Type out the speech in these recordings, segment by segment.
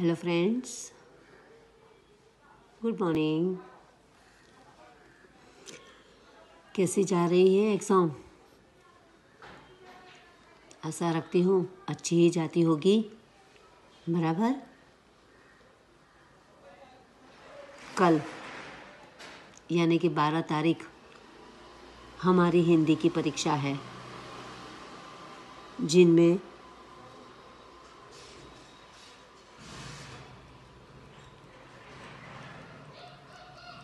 Hello friends, good morning. कैसी जा रही है एग्ज़ाम? आशा रखती हूँ अच्छी ही जाती होगी, बराबर। कल यानी कि 12 तारीख हमारी हिंदी की परीक्षा है, जिनमें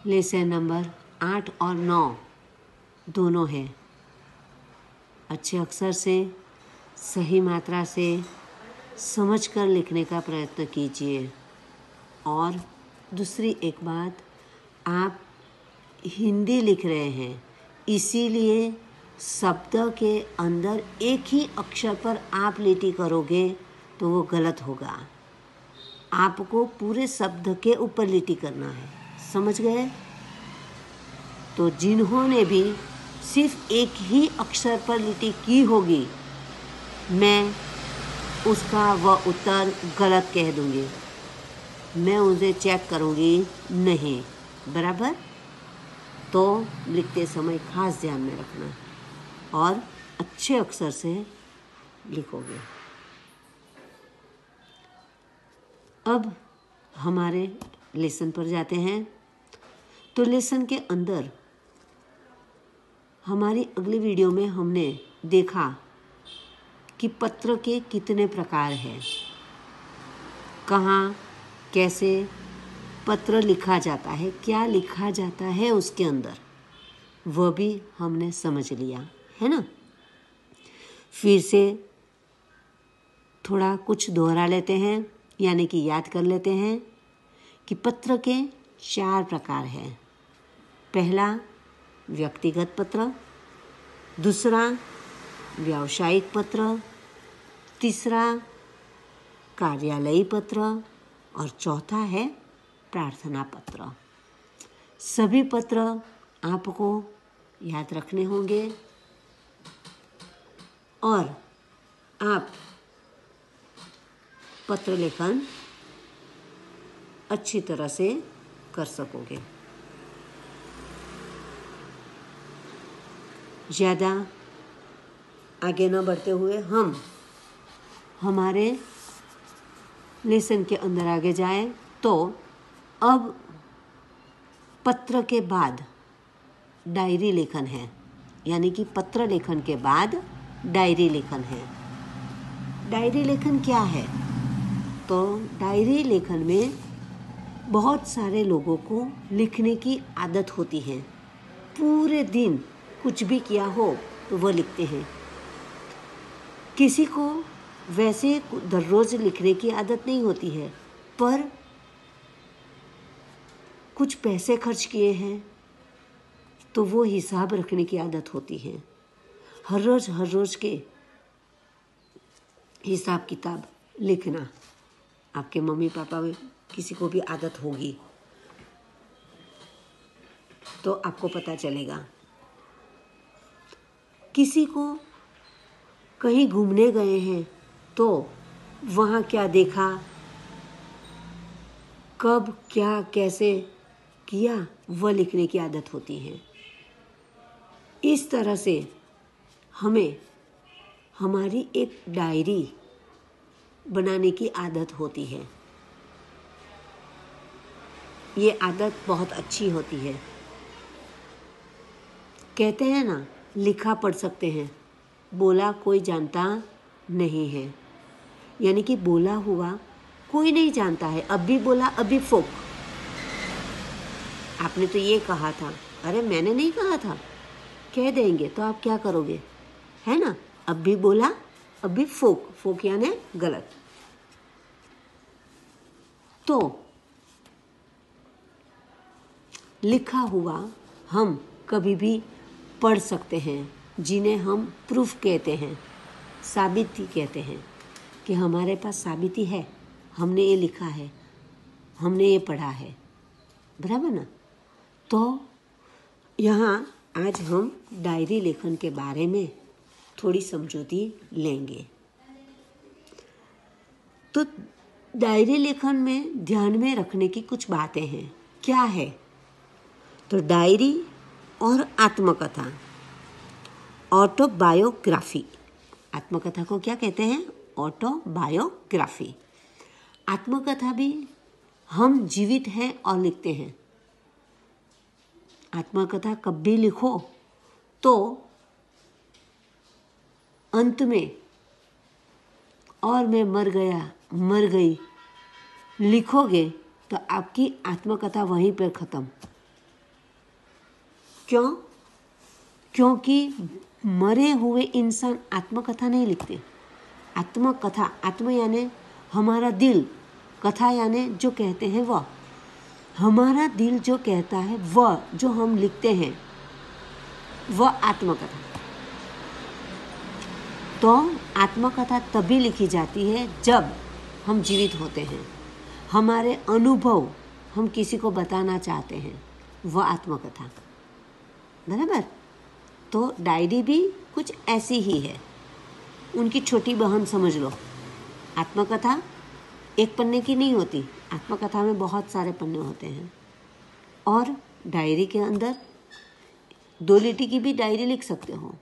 लेसन नंबर 8 और 9 दोनों हैं। अच्छे अक्षर से, सही मात्रा से समझकर लिखने का प्रयत्न कीजिए। और दूसरी एक बात, आप हिंदी लिख रहे हैं, इसीलिए शब्द के अंदर एक ही अक्षर पर आप लिटी करोगे तो वो गलत होगा। आपको पूरे शब्द के ऊपर लिटी करना है, समझ गए? तो जिन्होंने भी सिर्फ एक ही अक्षर पर लिटी की होगी, मैं उसका वह उत्तर गलत कह दूंगी, मैं उसे चेक करूंगी नहीं, बराबर। तो लिखते समय खास ध्यान में रखना और अच्छे अक्षर से लिखोगे। अब हमारे लेसन पर जाते हैं। तो लेसन के अंदर हमारी अगली वीडियो में हमने देखा कि पत्र के कितने प्रकार हैं, कहाँ कैसे पत्र लिखा जाता है, क्या लिखा जाता है उसके अंदर, वह भी हमने समझ लिया है ना। फिर से थोड़ा कुछ दोहरा लेते हैं, यानी कि याद कर लेते हैं कि पत्र के 4 प्रकार हैं। पहला व्यक्तिगत पत्र, दूसरा व्यावसायिक पत्र, तीसरा कार्यालयी पत्र और चौथा है प्रार्थना पत्र। सभी पत्र आपको याद रखने होंगे और आप पत्र लेखन अच्छी तरह से कर सकोगे। ज़्यादा आगे न बढ़ते हुए हम हमारे लेसन के अंदर आगे जाएं। तो अब पत्र के बाद डायरी लेखन है, यानी कि पत्र लेखन के बाद डायरी लेखन है। डायरी लेखन क्या है? तो डायरी लेखन में बहुत सारे लोगों को लिखने की आदत होती है। पूरे दिन कुछ भी किया हो तो वह लिखते हैं। किसी को वैसे दररोज लिखने की आदत नहीं होती है, पर कुछ पैसे खर्च किए हैं तो वो हिसाब रखने की आदत होती है। हर रोज के हिसाब किताब लिखना आपके मम्मी पापा में किसी को भी आदत होगी तो आपको पता चलेगा। किसी को कहीं घूमने गए हैं तो वहाँ क्या देखा, कब क्या कैसे किया, वह लिखने की आदत होती है। इस तरह से हमें हमारी एक डायरी बनाने की आदत होती है। ये आदत बहुत अच्छी होती है। कहते हैं ना, लिखा पढ़ सकते हैं, बोला कोई जानता नहीं है। यानी कि बोला हुआ कोई नहीं जानता है। अब भी बोला अभी फोक, आपने तो ये कहा था, अरे मैंने नहीं कहा था, कह देंगे तो आप क्या करोगे, है ना। अब भी बोला अभी फोक, फोक यानी गलत। तो लिखा हुआ हम कभी भी पढ़ सकते हैं, जिन्हें हम प्रूफ कहते हैं, साबिती कहते हैं कि हमारे पास साबिती है, हमने ये लिखा है, हमने ये पढ़ा है, बराबर ना। तो यहाँ आज हम डायरी लेखन के बारे में थोड़ी समझौती लेंगे। तो डायरी लेखन में ध्यान में रखने की कुछ बातें हैं। क्या है? तो डायरी और आत्मकथा, ऑटोबायोग्राफी। आत्मकथा को क्या कहते हैं? ऑटोबायोग्राफी। आत्मकथा भी हम जीवित हैं और लिखते हैं। आत्मकथा कब भी लिखो तो अंत में और मैं मर गया, मर गई लिखोगे तो आपकी आत्मकथा वहीं पर खत्म। क्यों? क्योंकि मरे हुए इंसान आत्मकथा नहीं लिखते। आत्मकथा, आत्म यानी हमारा दिल, कथा यानी जो कहते हैं वह। हमारा दिल जो कहता है वह जो हम लिखते हैं वह आत्मकथा। तो आत्मकथा तभी लिखी जाती है जब हम जीवित होते हैं। हमारे अनुभव हम किसी को बताना चाहते हैं, वह आत्मकथा। बराबर? तो डायरी भी कुछ ऐसी ही है, उनकी छोटी बहन समझ लो। आत्मकथा एक पन्ने की नहीं होती, आत्मकथा में बहुत सारे पन्ने होते हैं। और डायरी के अंदर 2 लीटी की भी डायरी लिख सकते हो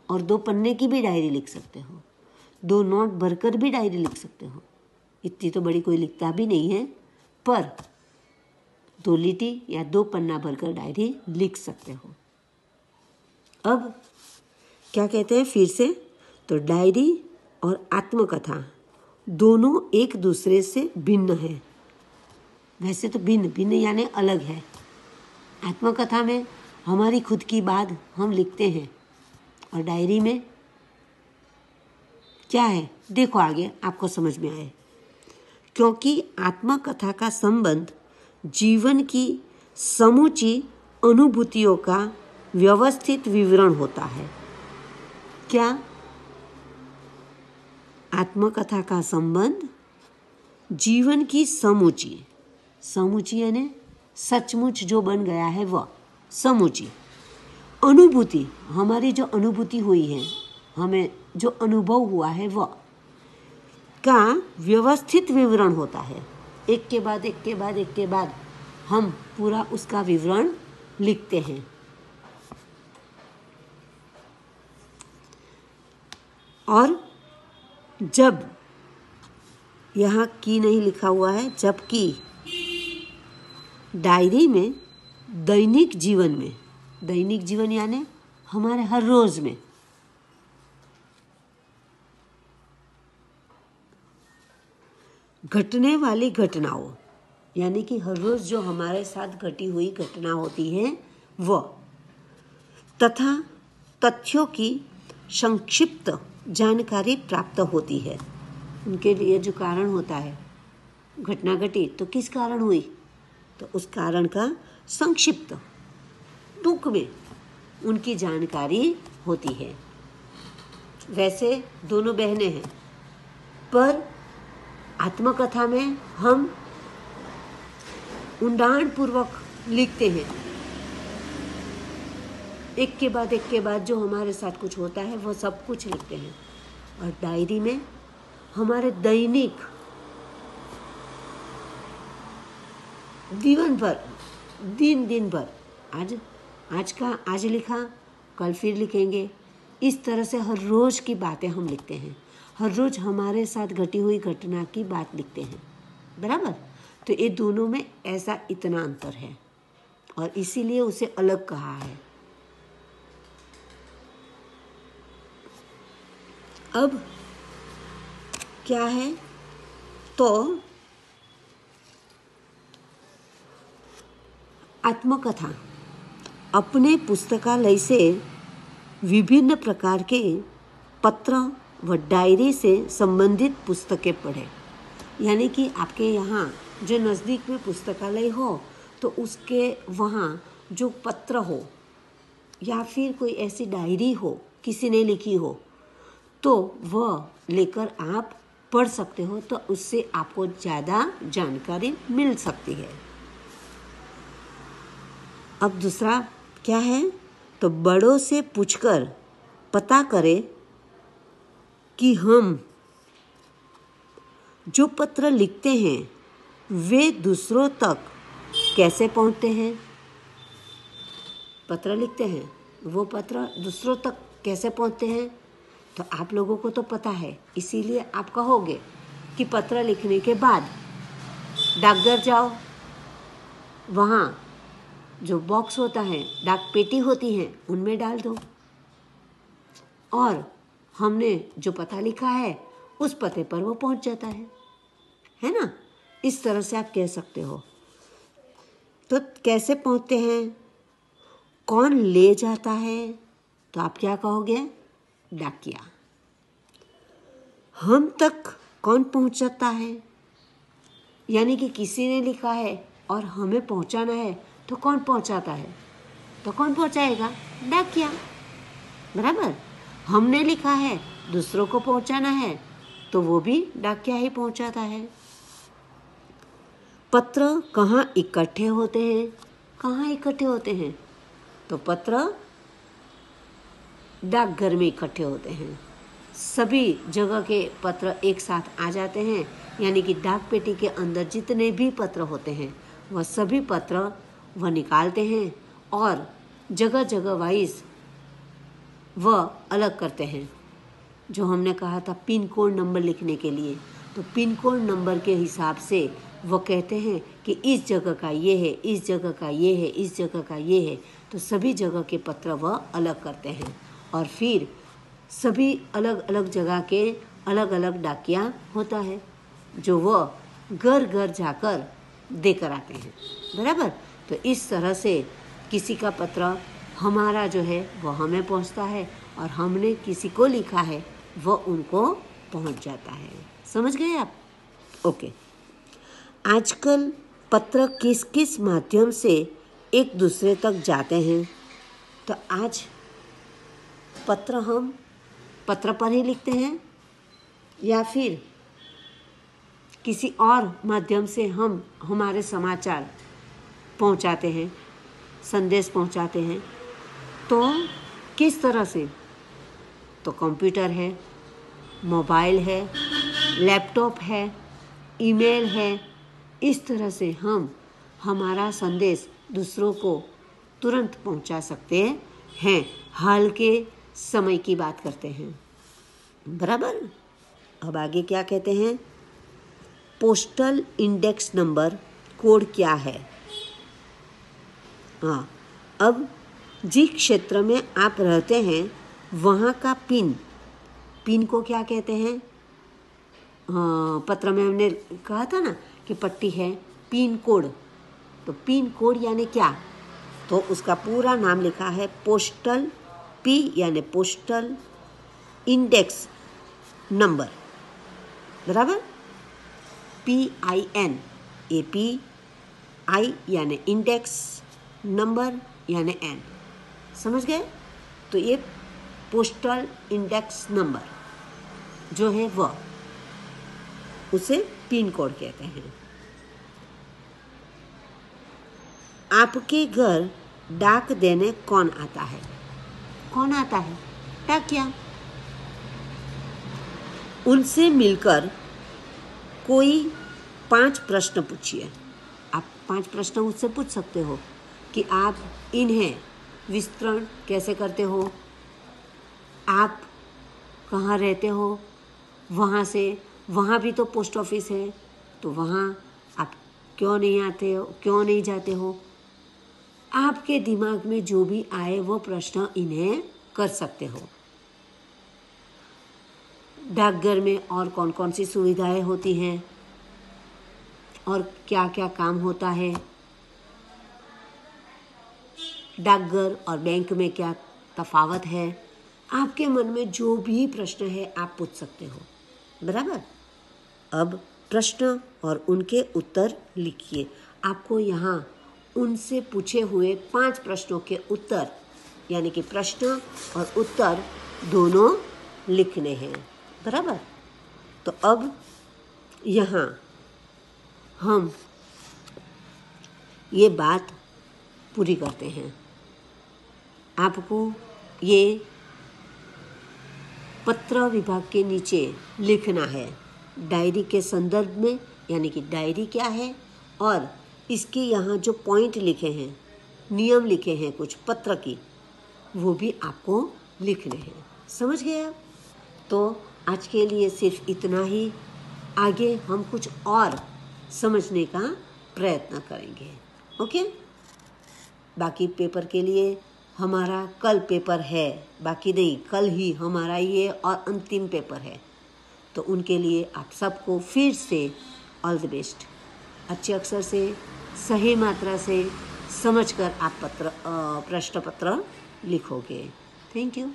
और 2 पन्ने की भी डायरी लिख सकते हो, 2 नोट भरकर भी डायरी लिख सकते हो। इतनी तो बड़ी कोई लिखता भी नहीं है, पर 2 लीटी या 2 पन्ना भरकर डायरी लिख सकते हो। अब क्या कहते हैं फिर से? तो डायरी और आत्मकथा दोनों एक दूसरे से भिन्न है। वैसे तो भिन्न यानी अलग है। आत्मकथा में हमारी खुद की बात हम लिखते हैं और डायरी में क्या है? देखो आगे आपको समझ में आए। क्योंकि आत्मकथा का संबंध जीवन की समूची अनुभूतियों का व्यवस्थित विवरण होता है। क्या? आत्मकथा का संबंध जीवन की समूची यानी सचमुच जो बन गया है वह समूची अनुभूति, हमारी जो अनुभूति हुई है, हमें जो अनुभव हुआ है वह का व्यवस्थित विवरण होता है। एक के बाद एक के बाद एक के बाद हम पूरा उसका विवरण लिखते हैं। और जब, यहाँ की नहीं लिखा हुआ है, जबकि डायरी में दैनिक जीवन यानी हमारे हर रोज में घटने वाली घटनाओं, यानी कि हर रोज जो हमारे साथ घटी हुई घटना होती है वह, तथा तथ्यों की संक्षिप्त जानकारी प्राप्त होती है। उनके लिए जो कारण होता है, घटना घटी तो किस कारण हुई, तो उस कारण का संक्षिप्त टूक में उनकी जानकारी होती है। वैसे दोनों बहनें हैं, पर आत्मकथा में हम ऊंडाणपूर्वक लिखते हैं। एक के बाद जो हमारे साथ कुछ होता है वो सब कुछ लिखते हैं। और डायरी में हमारे दैनिक जीवन भर, दिन भर, आज लिखा, कल फिर लिखेंगे। इस तरह से हर रोज की बातें हम लिखते हैं। हर रोज हमारे साथ घटी हुई घटना की बात लिखते हैं। बराबर? तो ये दोनों में ऐसा इतना अंतर है और इसीलिए उसे अलग कहा है। अब क्या है? तो आत्मकथा अपने पुस्तकालय से विभिन्न प्रकार के पत्र व डायरी से संबंधित पुस्तकें पढ़ें। यानी कि आपके यहाँ जो नज़दीक में पुस्तकालय हो तो उसके वहाँ जो पत्र हो या फिर कोई ऐसी डायरी हो किसी ने लिखी हो तो वह लेकर आप पढ़ सकते हो, तो उससे आपको ज़्यादा जानकारी मिल सकती है। अब दूसरा क्या है? तो बड़ों से पूछकर पता करें कि हम जो पत्र लिखते हैं वे दूसरों तक कैसे पहुंचते हैं? पत्र लिखते हैं, वो पत्र दूसरों तक कैसे पहुंचते हैं? तो आप लोगों को तो पता है, इसीलिए आप कहोगे कि पत्र लिखने के बाद डाकघर जाओ, वहाँ जो बॉक्स होता है, डाक पेटी होती है, उनमें डाल दो और हमने जो पता लिखा है उस पते पर वो पहुंच जाता है ना? इस तरह से आप कह सकते हो। तो कैसे पहुंचते हैं? कौन ले जाता है? तो आप क्या कहोगे? डाकिया। हम तक कौन पहुंचाता है? यानी कि किसी ने लिखा है और हमें पहुंचाना है, तो कौन पहुंचाता है? तो कौन पहुंचाएगा? डाकिया, बराबर। हमने लिखा है, दूसरों को पहुंचाना है, तो वो भी डाकिया ही पहुंचाता है। पत्र कहाँ इकट्ठे होते हैं? कहाँ इकट्ठे होते हैं? तो पत्र डाकघर में इकट्ठे होते हैं। सभी जगह के पत्र एक साथ आ जाते हैं, यानी कि डाक पेटी के अंदर जितने भी पत्र होते हैं वह सभी पत्र वह निकालते हैं और जगह जगह वाइज वह अलग करते हैं। जो हमने कहा था पिन कोड नंबर लिखने के लिए, तो पिन कोड नंबर के हिसाब से वो कहते हैं कि इस जगह का ये है, इस जगह का ये है, इस जगह का ये है। तो सभी जगह के पत्र वह अलग करते हैं और फिर सभी अलग अलग जगह के अलग अलग डाकिया होता है जो वह घर घर जाकर देकर आते हैं, बराबर। तो इस तरह से किसी का पत्र हमारा जो है वह हमें पहुंचता है और हमने किसी को लिखा है वह उनको पहुंच जाता है। समझ गए आप? ओके। आजकल पत्र किस किस माध्यम से एक दूसरे तक जाते हैं? तो आज पत्र हम पत्र पर ही लिखते हैं या फिर किसी और माध्यम से हम हमारे समाचार पहुंचाते हैं, संदेश पहुंचाते हैं। तो किस तरह से? तो कंप्यूटर है, मोबाइल है, लैपटॉप है, ईमेल है। इस तरह से हम हमारा संदेश दूसरों को तुरंत पहुंचा सकते हैं। हाल के समय की बात करते हैं, बराबर। अब आगे क्या कहते हैं? पोस्टल इंडेक्स नंबर कोड क्या है? हाँ, अब जिस क्षेत्र में आप रहते हैं वहाँ का पिन को क्या कहते हैं? पत्र में हमने कहा था ना कि पट्टी है पिन कोड। तो पिन कोड यानी क्या? तो उसका पूरा नाम लिखा है पोस्टल, पी यानी पोस्टल इंडेक्स नंबर, बराबर। PIN, API यानी इंडेक्स, नंबर यानी N। समझ गए? तो ये पोस्टल इंडेक्स नंबर जो है वह, उसे पिन कोड कहते हैं। आपके घर डाक देने कौन आता है? कौन आता है? डाकिया। उनसे मिलकर कोई 5 प्रश्न पूछिए। आप 5 प्रश्न उससे पूछ सकते हो कि आप इन्हें विस्तरण कैसे करते हो, आप कहाँ रहते हो, वहाँ से वहाँ भी तो पोस्ट ऑफिस है, तो वहाँ आप क्यों नहीं आते हो, क्यों नहीं जाते हो। आपके दिमाग में जो भी आए वो प्रश्न इन्हें कर सकते हो। डाकघर में और कौन कौन सी सुविधाएं होती हैं और क्या क्या काम होता है, डाकघर और बैंक में क्या तफावत है। आपके मन में जो भी प्रश्न है आप पूछ सकते हो, बराबर। अब प्रश्न और उनके उत्तर लिखिए। आपको यहाँ उनसे पूछे हुए 5 प्रश्नों के उत्तर यानी कि प्रश्न और उत्तर दोनों लिखने हैं, बराबर। तो अब यहाँ हम ये बात पूरी करते हैं। आपको ये पत्र विभाग के नीचे लिखना है, डायरी के संदर्भ में, यानी कि डायरी क्या है और इसके यहाँ जो पॉइंट लिखे हैं, नियम लिखे हैं कुछ पत्र की, वो भी आपको लिखने हैं। समझ गए आप? तो आज के लिए सिर्फ इतना ही। आगे हम कुछ और समझने का प्रयत्न करेंगे। ओके? बाकी पेपर के लिए हमारा कल पेपर है, बाकी नहीं, कल ही हमारा ये और अंतिम पेपर है। तो उनके लिए आप सबको फिर से ऑल द बेस्ट। अच्छे अक्षर से, सही मात्रा से समझकर आप प्रश्न पत्र लिखोगे। Thank you.